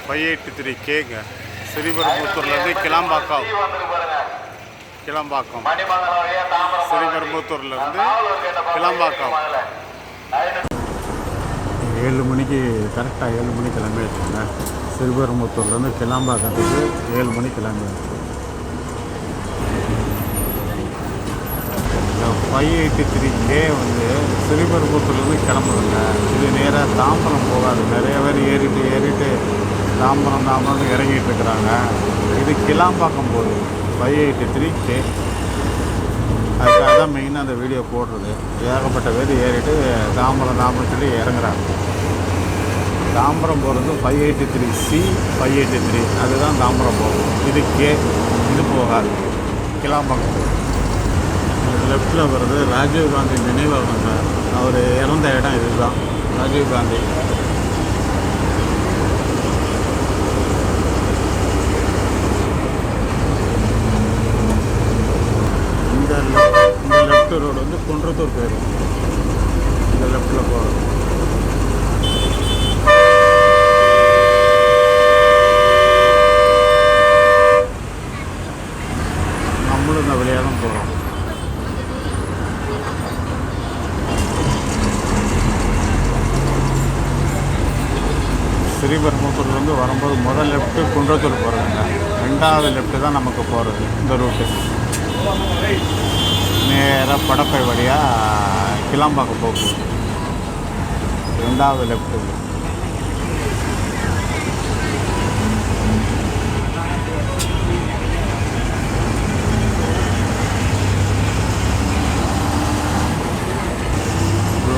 583 கேங்க. ஸ்ரீபெரும்புத்தூர்லேருந்து கிளாம்பாக்கம் ஸ்ரீபெரும்புத்தூர்லேருந்து கிளாம்பாக்கம் 7 மணிக்கு கரெக்டாக 7 மணிக்கு கிளம்பிடுச்சுங்க. ஸ்ரீபெரும்புத்தூர்லேருந்து கிளாம்பாக்கத்துக்கு 7 மணிக்கு கிளம்பிடுச்சு. 583 வந்து ஸ்ரீபெரும்புத்தூர்லேருந்து கிளம்புதுங்க. இது நேராக தாம்பரம் போகாது. நிறைய பேர் ஏறிட்டு தாம்பரம் இறங்கிட்டு இருக்கிறாங்க. இது கிளாம்பாக்கம் போகுது 583 அதுக்காக தான் மெயினாக அந்த வீடியோ போடுறது. ஏகப்பட்ட பேர் ஏறிட்டு தாம்பரம் சொல்லி இறங்குறாங்க. தாம்பரம் போகிறது 583 583 அதுதான் தாம்பரம் போகும். இது இது போகாது கிளாம்பாக்கம். லெஃப்டில் வருது ராஜீவ்காந்தி நினைவகங்க. அவர் இறந்த இடம் இதுதான் ராஜீவ்காந்தி. இந்த லெஃப்ட் ரோடு வந்து குன்றத்தூர் போயிடும். இந்த லெஃப்டில் போகிறது. நம்மளும் இந்த வழியாக தான் போகிறோம். ஸ்ரீபெரும்புத்தூர்லேருந்து வரும்போது முதல் லெஃப்ட்டு குன்றத்தூர் போகிறதுங்க. 2வது லெஃப்ட்டு தான் நமக்கு போகிறது இந்த ரூட்டு. நேராக படப்பை வழியாக கிளாம்பாக்கம் போகுது. 2வது லெஃப்ட்டு.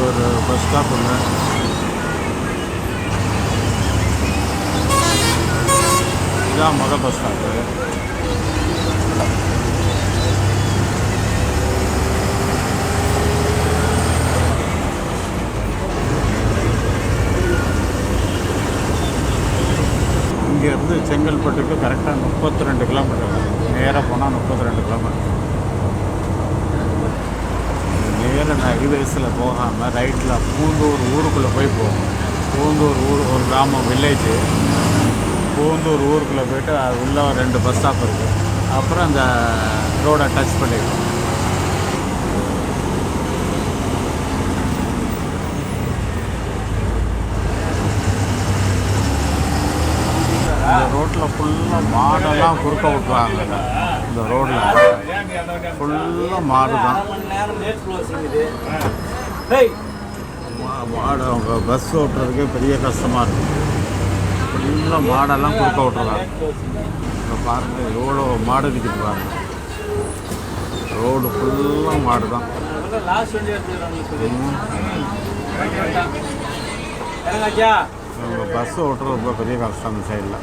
ஒரு பஸ் ஸ்டாப்புங்க. இதுதான் முதல் பஸ் ஸ்டாப்பு. இங்கேருந்து செங்கல்பட்டுக்கு கரெக்டாக 32 கிலோமீட்டர். நேராக போனால் 32 கிலோமீட்டர். நேராக ஹைவேஸில் போகாமல் ரைட்டில் பூந்தூர் ஊருக்குள்ளே போய் போகும். பூந்தூர் ஒரு கிராமம் வில்லேஜு. பூந்தூர் ஊருக்குள்ளே போய்ட்டு அது உள்ள 2 பஸ் ஸ்டாப் இருக்குது. அப்புறம் அந்த ரோடை டச் பண்ணிடும். இந்த ரோட்டில் ஃபுல்லாக மாடெல்லாம் குறுக்க விட்டுறாங்க. இந்த ரோட்டில் ஃபுல்லாக மாடு தான். மாடு அவங்க பஸ் ஓட்டுறதுக்கே பெரிய கஷ்டமாக இருக்குது. ஃபுல்லாக மாடெல்லாம் குறுக்க விட்டுறாங்க. இப்போ பாருங்கள் எவ்வளோ மாடு நிற்கிது பாருங்கள். ரோடு ஃபுல்லாக மாடு தான். பஸ் ஓட்டுறது ரொம்ப பெரிய கஷ்டம் அந்த சைடில்.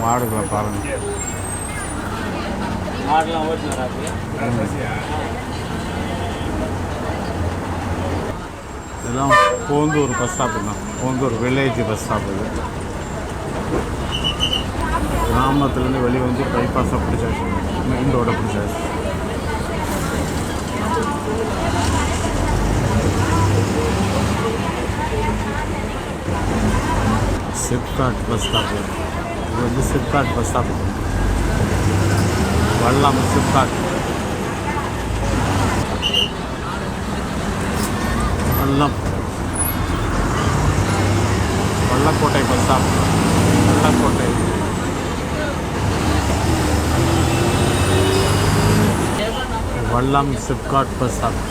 மாடுகளை பாருங்கள். இதெல்லாம் பூந்தூர் பஸ் ஸ்டாப்பு தான். Poondur village bus stop. இது கிராமத்துலேருந்து வெளியே வந்து பைபாஸாக பிடிச்சாச்சு. மெயின் ரோடை பிடிச்சாச்சு. SIPCOT bus stop. இது வந்து SIPCOT bus stop. Vallam SIPCOT. Vallakottai bus stop. Vallakottai. Vallam SIPCOT bus stop.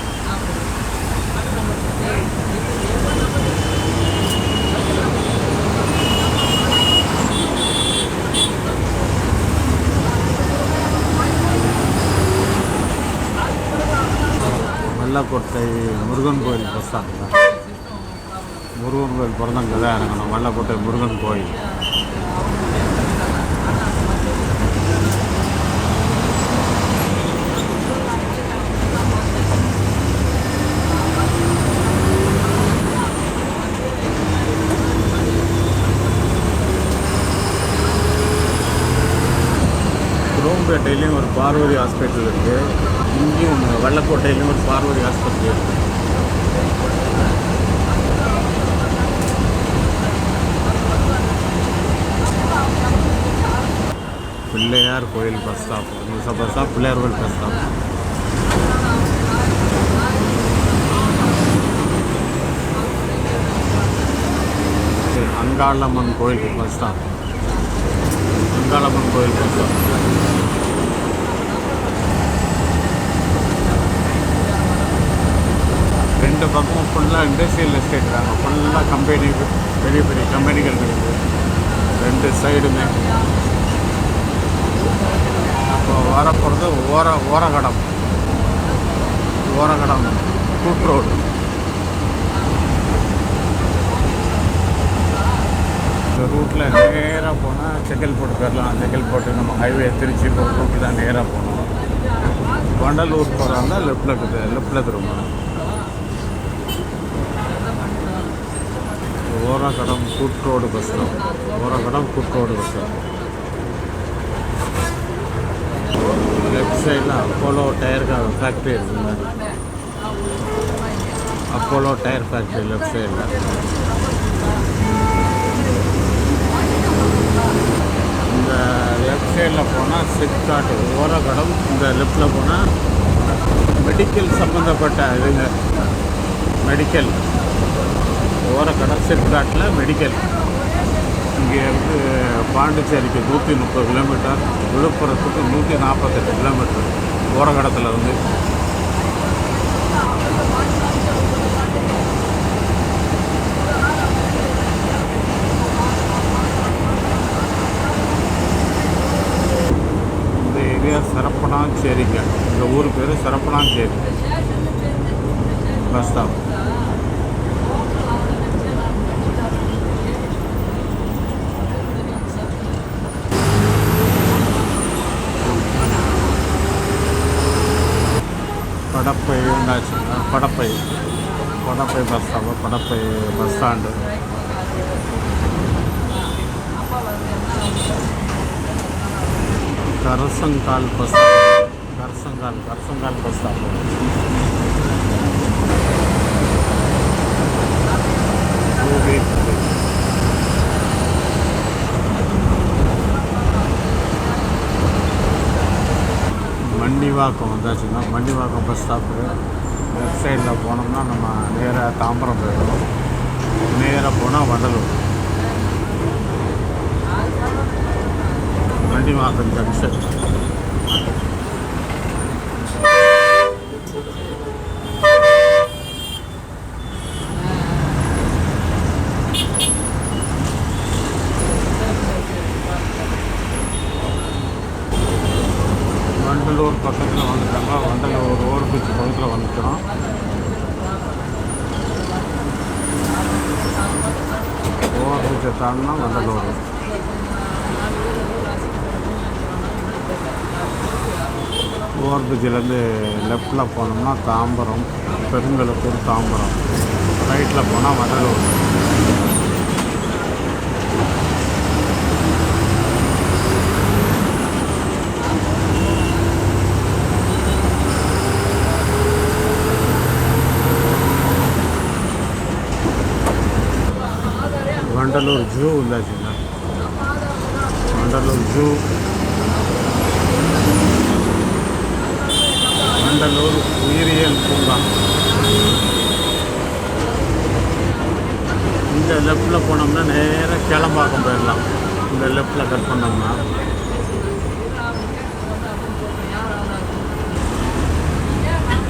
Vallakottai Murugan கோயில் பஸ் ஸ்டாப் தான். முருகன் கோயில் பிறந்தங்க தான் இறங்கணும். வல்லக்கோட்டை முருகன் கோயில். குரோம்பேட்டையிலையும் ஒரு பார்க் பார்வதி ஹாஸ்பிட்டல் இருக்குது. இங்கேயும் வெள்ளக்கோட்டையிலையும் ஒரு பார்வதி ஹாஸ்பிட்டல் இருக்குது. பிள்ளையார் கோயில் பஸ் ஸ்டாப். இந்த பஸ் ஸ்டாப் பிள்ளையார் கோயில் பஸ் ஸ்டாப். அங்காளம்மன் கோயில் பஸ் ஸ்டாப். அங்காளம்மன் கோயில் பஸ் ஸ்டாப். ரெண்டு பக்கமும் ஃபுல்லாக இண்டஸ்ட்ரியல் எஸ்டேட் தாங்க. ஃபுல்லாக கம்பெனி, பெரிய பெரிய கம்பெனிகள் இருக்குது ரெண்டு சைடுமே. இப்போ வரப்போகிறது ஓரகடம் கூட்ரோடு. இந்த ரூட்டில் நேராக போனால் செங்கல்பட்டு போயிடலாம். செங்கல்பட்டு நம்ம ஹைவே திருச்சி போகிற ரூட்டு தான் நேராக போகணும். வண்டலூர் போகிறாங்க லெஃப்டில் திரும்ப. ஓரகடம் கூட்ரோடு பஸ் ஸ்டாப். கூட்ரோடு பஸ் ஸ்டாப். லெஃப்ட் சைடில் அப்போலோ டயர் ஃபேக்ட்ரி இருக்குங்க. அப்போலோ டயர் ஃபேக்ட்ரி லெஃப்ட் சைடில். இந்த லெஃப்ட் சைடில் போனால் சிப்காட் ஓரகடம். இந்த லெஃப்டில் போனால் மெடிக்கல் சம்மந்தப்பட்ட இதுங்க. மெடிக்கல் ஓரகடம் சிப்காட்டில் மெடிக்கல். இங்கேருந்து பாண்டிச்சேரிக்கு 130 கிலோமீட்டர், விழுப்புரத்துக்கு 148 கிலோமீட்டர் ஓரகடத்தில் வந்து. இந்த ஏரியா சரப்பனாஞ்சேரிங்க. இந்த ஊர் பேர் சரப்பனாஞ்சேரி பஸ் ஸ்டாப். படப்பை உண்டாச்சுங்க. Padappai bus stop. Padappai bus stand. Karasangal bus stop. Mannivakkam வந்தாச்சுன்னா மண்டிவாக்கம் பஸ் ஸ்டாப்பு. லெஃப்ட் சைடில் போனோம்னா நம்ம நேராக தாம்பரம் போயிடும். நேராக போனால் வண்டலூர். மண்டிவாக்கம் ஜங்ஷன். வண்டலூர் பக்கத்தில் வந்துட்டாங்க. வண்டலூர் ஓவர் பிரிட்ஜ் பக்கத்தில் வந்துட்டோம். ஓவர் பிரிட்ஜை தாண்டினா வண்டலூர். ஓவர் பிரிட்ஜிலேருந்து லெஃப்டில் போனோம்னா தாம்பரம், பெருங்கலத்தூர் தாம்பரம். ரைட்டில் போனால் வண்டலூர். வண்டலூர் ஜூ உள்ளாச்சுங்க. வண்டலூர் ஜூ, வண்டலூர் உயிரியல் பூங்கா. இந்த லெஃப்டில் போனோம்னா நேராக கிளம்பாக்கம் போயிடலாம். இந்த லெஃப்டில் கட் பண்ணோம்னா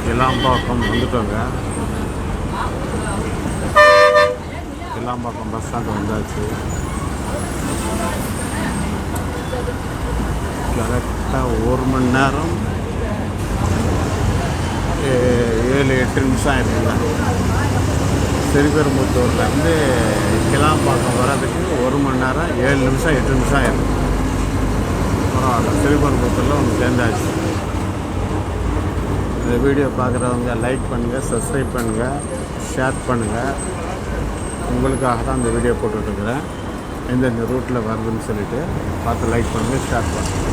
கிளம்பாக்கம் வந்துட்டோங்க. கிளம்பாக்கம் பஸ் ஸ்டாண்டு வந்தாச்சு. கரெக்டாக 1 மணி நேரம் 7-8 நிமிஷம் ஆயிருக்குங்க. ஸ்ரீபெரும்புத்தூர்லேருந்து கிளம்பாக்கம் வர்றதுக்கு 1 மணி நேரம் 7 நிமிஷம் 8 நிமிஷம் ஆயிருக்கு. பரவாயில்ல, ஸ்ரீபெரும்புத்தூரில் ஒன்று சேர்ந்தாச்சு. இந்த வீடியோ பார்க்குறவங்க லைக் பண்ணுங்கள், சப்ஸ்கிரைப் பண்ணுங்கள், ஷேர் பண்ணுங்கள். உங்களுக்காக தான் இந்த வீடியோ போட்டுட்ருக்குறேன். எந்தெந்த ரூட்டில் வருதுன்னு சொல்லிவிட்டு பார்த்து லைக் பண்ணுங்கள், ஷேர் பண்ணுங்கள்.